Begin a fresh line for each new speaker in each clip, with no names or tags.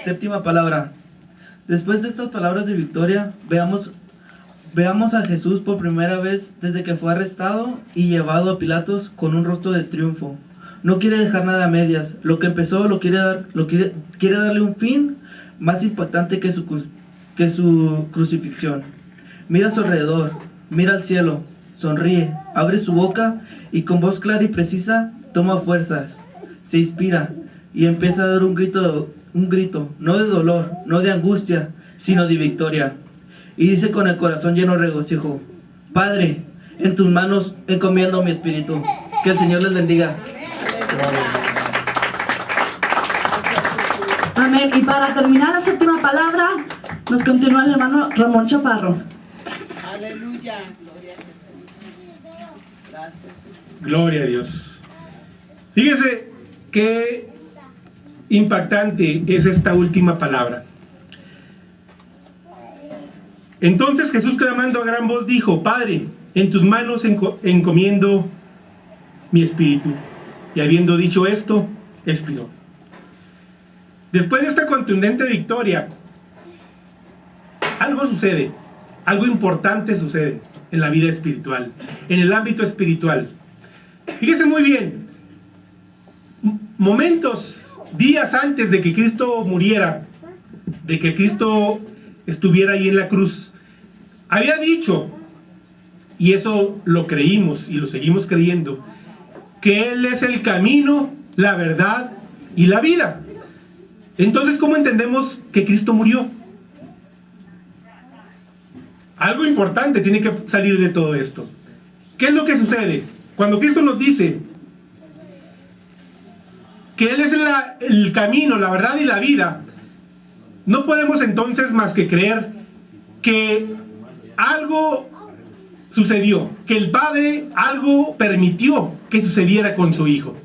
Séptima palabra. Después de estas palabras de victoria, veamos a Jesús por primera vez desde que fue arrestado y llevado a Pilatos con un rostro de triunfo. No quiere dejar nada a medias. Lo que empezó quiere darle un fin más impactante que su crucifixión. Mira a su alrededor, mira al cielo, sonríe, abre su boca y con voz clara y precisa toma fuerzas, se inspira y empieza a dar un grito, no de dolor, no de angustia, sino de victoria. Y dice con el corazón lleno de regocijo: Padre, en tus manos encomiendo mi espíritu. Que el Señor les bendiga.
Amén. Y para terminar la séptima palabra, nos continúa el hermano Ramón Chaparro.
Aleluya. Gloria a Jesús. Gracias.
Gloria a Dios. Fíjese qué impactante es esta última palabra. Entonces Jesús, clamando a gran voz, dijo: Padre, en tus manos encomiendo mi espíritu. Y habiendo dicho esto, expiró. Después de esta contundente victoria, algo sucede, algo importante sucede en la vida espiritual, en el ámbito espiritual. Fíjese muy bien, momentos, días antes de que Cristo muriera, de que Cristo estuviera ahí en la cruz, había dicho, y eso lo creímos y lo seguimos creyendo, que Él es el camino, la verdad y la vida. Entonces, ¿cómo entendemos que Cristo murió? Algo importante tiene que salir de todo esto. ¿Qué es lo que sucede? Cuando Cristo nos dice que Él es el camino, la verdad y la vida, no podemos entonces más que creer que algo sucedió, que el Padre algo permitió que sucediera con su Hijo.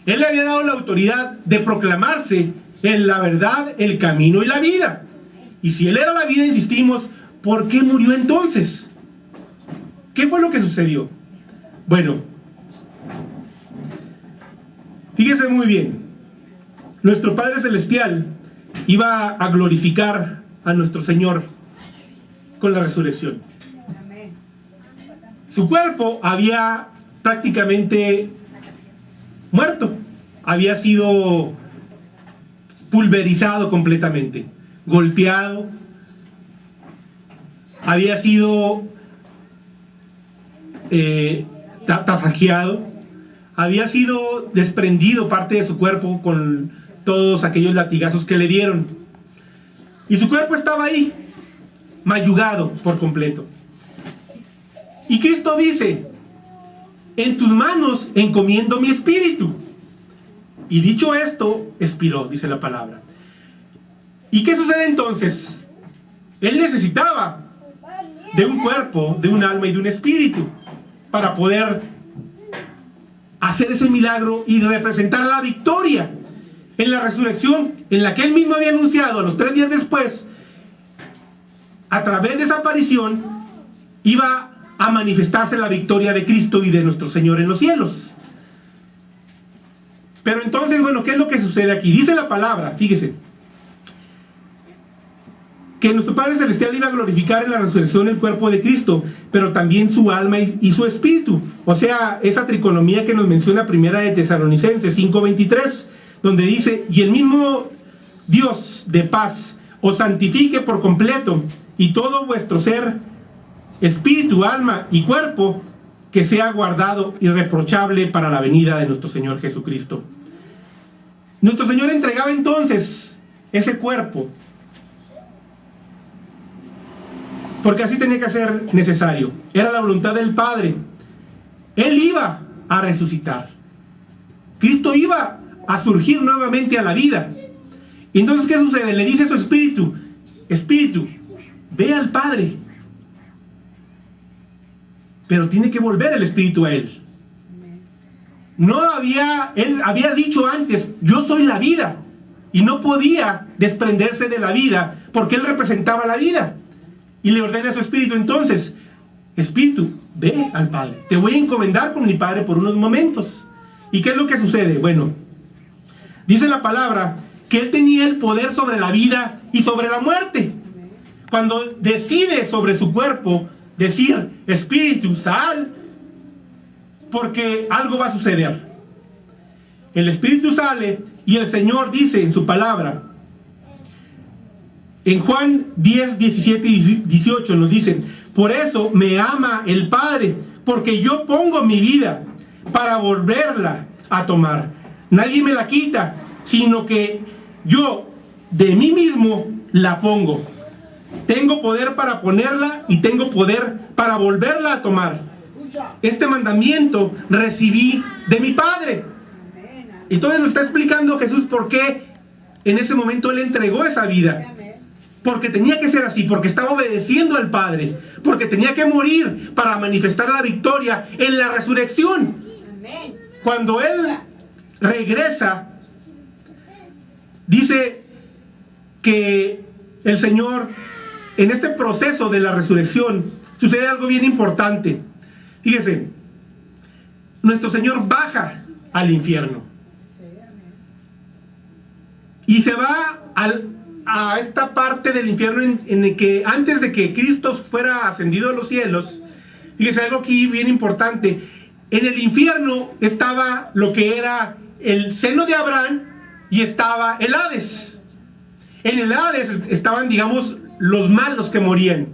Él le había dado la autoridad de proclamarse en la verdad, el camino y la vida. Y si Él era la vida, insistimos, ¿por qué murió entonces? ¿Qué fue lo que sucedió? Bueno, fíjese muy bien. Nuestro Padre Celestial iba a glorificar a nuestro Señor con la resurrección. Su cuerpo había prácticamente muerto, había sido pulverizado completamente, golpeado, había sido tasajeado, había sido desprendido parte de su cuerpo con todos aquellos latigazos que le dieron, y su cuerpo estaba ahí, mayugado por completo. Y Cristo dice: en tus manos encomiendo mi espíritu. Y dicho esto, expiró, dice la palabra. ¿Y qué sucede entonces? Él necesitaba de un cuerpo, de un alma y de un espíritu para poder hacer ese milagro y representar la victoria en la resurrección, en la que Él mismo había anunciado a los 3 días después. A través de esa aparición iba a manifestarse la victoria de Cristo y de nuestro Señor en los cielos. Pero entonces, bueno, ¿qué es lo que sucede aquí? Dice la palabra, fíjese, que nuestro Padre Celestial iba a glorificar en la resurrección el cuerpo de Cristo, pero también su alma y su espíritu. O sea, esa triconomía que nos menciona Primera de Tesalonicenses 5:23, donde dice: y el mismo Dios de paz os santifique por completo, y todo vuestro ser, espíritu, alma y cuerpo, que sea guardado irreprochable para la venida de nuestro Señor Jesucristo. Nuestro Señor entregaba entonces ese cuerpo, porque así tenía que ser necesario. Era la voluntad del Padre. Él iba a resucitar. Cristo iba a surgir nuevamente a la vida. Y entonces, ¿qué sucede? Le dice a su espíritu: espíritu, ve al Padre. Pero tiene que volver el espíritu a Él. Él había dicho antes: yo soy la vida. Y no podía desprenderse de la vida, porque Él representaba la vida. Y le ordena a su espíritu entonces: espíritu, ve al Padre. Te voy a encomendar con mi Padre por unos momentos. ¿Y qué es lo que sucede? Bueno, dice la palabra que Él tenía el poder sobre la vida y sobre la muerte. Cuando decide sobre su cuerpo decir, espíritu, sal, porque algo va a suceder. El espíritu sale y el Señor dice en su palabra, en Juan 10, 17 y 18 nos dicen, por eso me ama el Padre, porque yo pongo mi vida para volverla a tomar. Nadie me la quita, sino que yo de mí mismo la pongo. Tengo poder para ponerla y tengo poder para volverla a tomar. Este mandamiento recibí de mi Padre. Entonces nos está explicando Jesús por qué en ese momento Él entregó esa vida. Porque tenía que ser así, porque estaba obedeciendo al Padre, porque tenía que morir para manifestar la victoria en la resurrección. Cuando Él regresa, dice que el Señor, en este proceso de la resurrección, sucede algo bien importante. Fíjese, nuestro Señor baja al infierno y se va a esta parte del infierno en el que antes de que Cristo fuera ascendido a los cielos. Fíjese algo aquí bien importante. En el infierno estaba lo que era el seno de Abraham y estaba el Hades. En el Hades estaban, digamos, los malos que morían,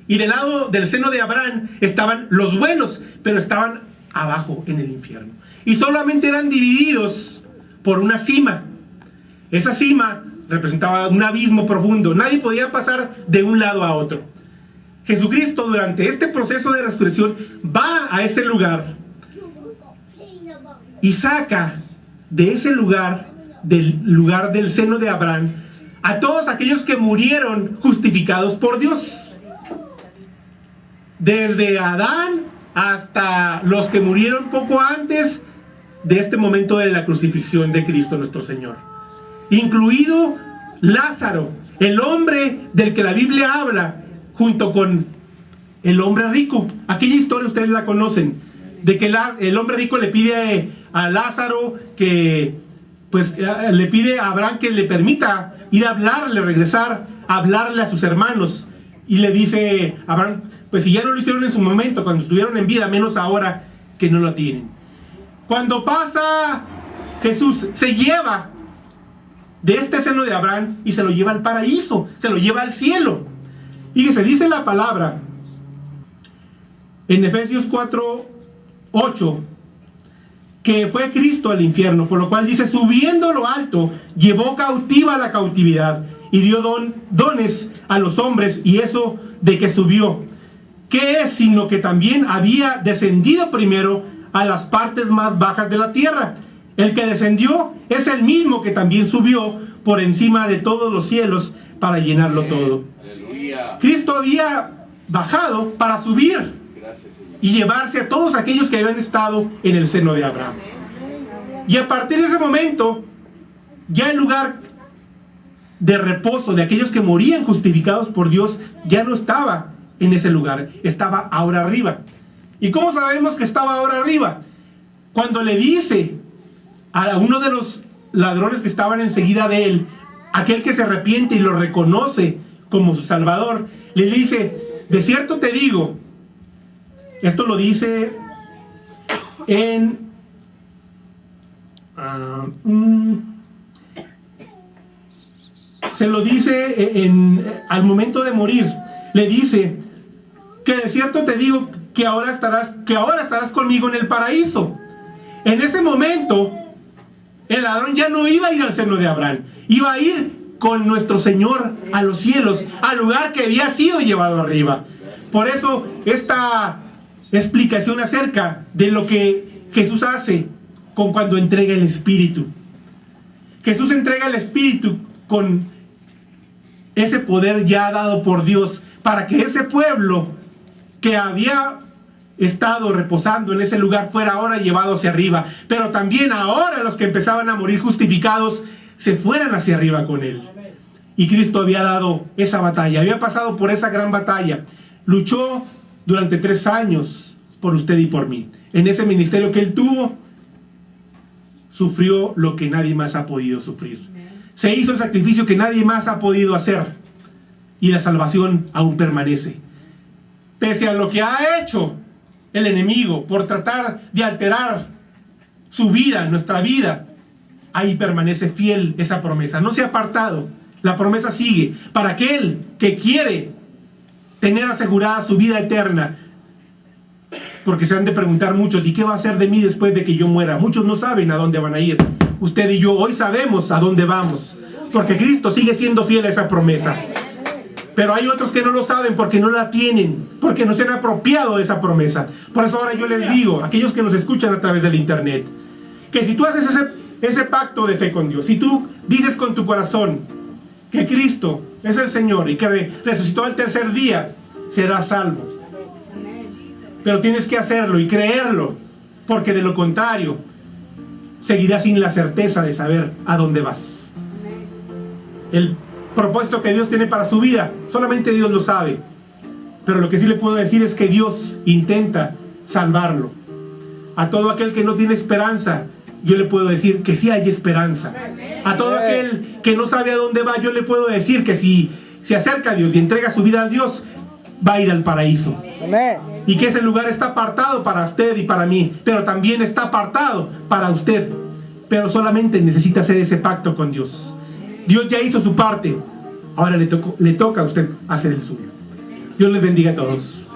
y del lado del seno de Abraham estaban los buenos, pero estaban abajo en el infierno, y solamente eran divididos por una cima. Esa cima representaba un abismo profundo, nadie podía pasar de un lado a otro. Jesucristo, durante este proceso de resurrección, va a ese lugar y saca de ese lugar, del seno de Abraham, a todos aquellos que murieron justificados por Dios. Desde Adán hasta los que murieron poco antes de este momento de la crucifixión de Cristo nuestro Señor. Incluido Lázaro, el hombre del que la Biblia habla, junto con el hombre rico. Aquella historia ustedes la conocen, de que el hombre rico le pide a Lázaro que, pues, le pide a Abraham que le permita ir a hablarle, regresar a hablarle a sus hermanos. Y le dice a Abraham, pues si ya no lo hicieron en su momento, cuando estuvieron en vida, menos ahora que no lo tienen. Cuando pasa Jesús, se lleva de este seno de Abraham y se lo lleva al paraíso, se lo lleva al cielo. Y que se dice la palabra en Efesios 4:8 que fue Cristo al infierno, por lo cual dice, subiendo lo alto, llevó cautiva la cautividad y dio dones a los hombres. Y eso de que subió, ¿qué es? Sino que también había descendido primero a las partes más bajas de la tierra. El que descendió es el mismo que también subió por encima de todos los cielos para llenarlo todo.
Aleluya.
Cristo había bajado para subir y llevarse a todos aquellos que habían estado en el seno de Abraham. Y a partir de ese momento, ya el lugar de reposo de aquellos que morían justificados por Dios ya no estaba en ese lugar, estaba ahora arriba. ¿Y cómo sabemos que estaba ahora arriba? Cuando le dice a uno de los ladrones que estaban enseguida de él, aquel que se arrepiente y lo reconoce como su Salvador, le dice, de cierto te digo, esto lo dice en se lo dice al momento de morir, le dice que de cierto te digo que ahora estarás conmigo en el paraíso. En ese momento el ladrón ya no iba a ir al seno de Abraham, iba a ir con nuestro Señor a los cielos, al lugar que había sido llevado arriba. Por eso esta explicación acerca de lo que Jesús hace con cuando entrega el Espíritu. Jesús entrega el Espíritu con ese poder ya dado por Dios para que ese pueblo que había estado reposando en ese lugar fuera ahora llevado hacia arriba, pero también ahora los que empezaban a morir justificados se fueran hacia arriba con él. Y Cristo había dado esa batalla, había pasado por esa gran batalla, luchó durante 3 años por usted y por mí. En ese ministerio que él tuvo, sufrió lo que nadie más ha podido sufrir. Se hizo el sacrificio que nadie más ha podido hacer y la salvación aún permanece. Pese a lo que ha hecho el enemigo por tratar de alterar su vida, nuestra vida, ahí permanece fiel esa promesa. No se ha apartado. La promesa sigue. Para aquel que quiere tener asegurada su vida eterna, porque se han de preguntar muchos, ¿y qué va a hacer de mí después de que yo muera? Muchos no saben a dónde van a ir. Usted y yo hoy sabemos a dónde vamos, porque Cristo sigue siendo fiel a esa promesa. Pero hay otros que no lo saben porque no la tienen, porque no se han apropiado de esa promesa. Por eso ahora yo les digo, aquellos que nos escuchan a través del internet, que si tú haces ese pacto de fe con Dios, si tú dices con tu corazón que Cristo es el Señor y que resucitó al tercer día, serás salvo. Pero tienes que hacerlo y creerlo, porque de lo contrario seguirás sin la certeza de saber a dónde vas. El propósito que Dios tiene para su vida, solamente Dios lo sabe. Pero lo que sí le puedo decir es que Dios intenta salvarlo. A todo aquel que no tiene esperanza, yo le puedo decir que sí hay esperanza. A todo aquel que no sabe a dónde va, yo le puedo decir que si se acerca a Dios y entrega su vida a Dios, va a ir al paraíso. Y que ese lugar está apartado para usted y para mí, pero también está apartado para usted. Pero solamente necesita hacer ese pacto con Dios. Dios ya hizo su parte, ahora le toca a usted hacer el suyo. Dios les bendiga a todos.